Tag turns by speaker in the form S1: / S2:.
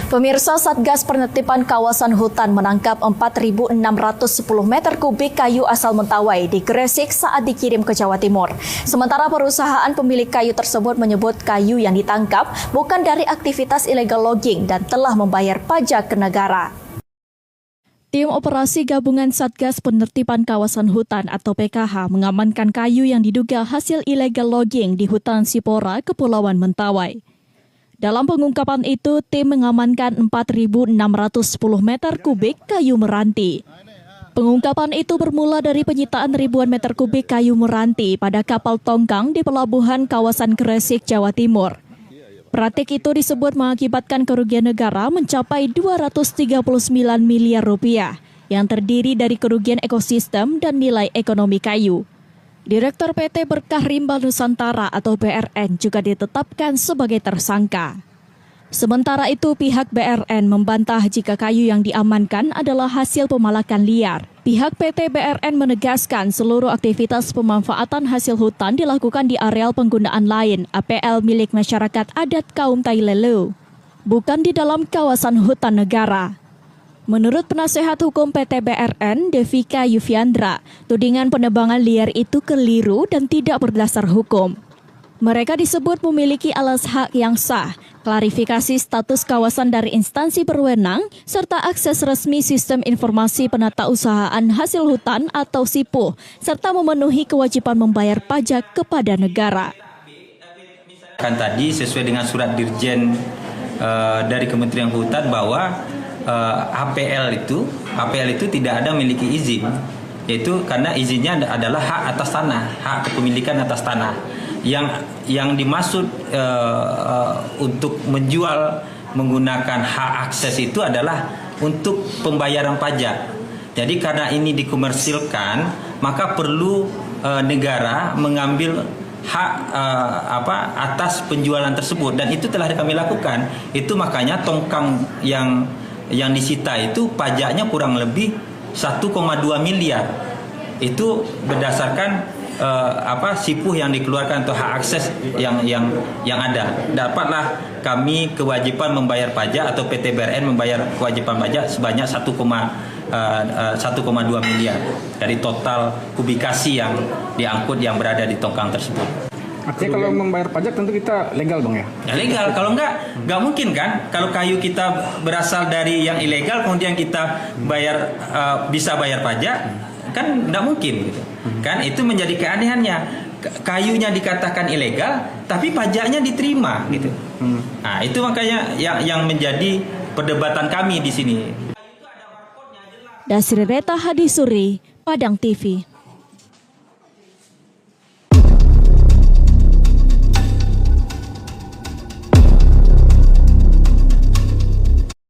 S1: Pemirsa, Satgas Penertiban Kawasan Hutan menangkap 4.610 meter kubik kayu asal Mentawai di Gresik saat dikirim ke Jawa Timur. Sementara perusahaan pemilik kayu tersebut menyebut kayu yang ditangkap bukan dari aktivitas illegal logging dan telah membayar pajak ke negara. Tim Operasi Gabungan Satgas Penertiban Kawasan Hutan atau PKH mengamankan kayu yang diduga hasil illegal logging di hutan Sipora, Kepulauan Mentawai. Dalam pengungkapan itu, tim mengamankan 4.610 meter kubik kayu meranti. Pengungkapan itu bermula dari penyitaan ribuan meter kubik kayu meranti pada kapal tongkang di pelabuhan kawasan Gresik, Jawa Timur. Praktik itu disebut mengakibatkan kerugian negara mencapai 239 miliar rupiah, yang terdiri dari kerugian ekosistem dan nilai ekonomi kayu. Direktur PT Berkah Rimba Nusantara atau BRN juga ditetapkan sebagai tersangka. Sementara itu, pihak BRN membantah jika kayu yang diamankan adalah hasil pemalakan liar. Pihak PT BRN menegaskan seluruh aktivitas pemanfaatan hasil hutan dilakukan di areal penggunaan lain APL milik masyarakat adat kaum Tai Lelu, bukan di dalam kawasan hutan negara. Menurut penasehat hukum PT BRN, Devika Yuviandra, tudingan penebangan liar itu keliru dan tidak berdasar hukum. Mereka disebut memiliki alas hak yang sah, klarifikasi status kawasan dari instansi berwenang, serta akses resmi Sistem Informasi Penatausahaan Hasil Hutan atau SIPUH, serta memenuhi kewajiban membayar pajak kepada negara.
S2: Kan tadi sesuai dengan surat Dirjen dari Kementerian Hutan bahwa APL itu tidak ada memiliki izin, yaitu karena izinnya adalah hak atas tanah, hak kepemilikan atas tanah. Yang dimaksud untuk menjual menggunakan hak akses itu adalah untuk pembayaran pajak. Jadi karena ini dikomersilkan, maka perlu negara mengambil hak atas penjualan tersebut, dan itu telah kami lakukan. Itu makanya tongkang yang disita itu pajaknya kurang lebih 1,2 miliar. Itu berdasarkan SIPUH yang dikeluarkan atau hak akses yang ada. Dapatlah kami kewajiban membayar pajak atau PT BRN membayar kewajiban pajak sebanyak 1,2 miliar dari total kubikasi yang diangkut yang berada di tongkang tersebut.
S3: Artinya kalau membayar pajak tentu kita legal dong ya? Ya
S2: legal, kalau nggak mungkin kan. Kalau kayu kita berasal dari yang ilegal kemudian kita bisa bayar pajak, kan nggak mungkin gitu. Kan itu menjadi keanehannya. Kayunya dikatakan ilegal tapi pajaknya diterima gitu. Nah, itu makanya yang menjadi perdebatan kami di sini.
S1: Dasri Reta Hadisuri, Padang TV.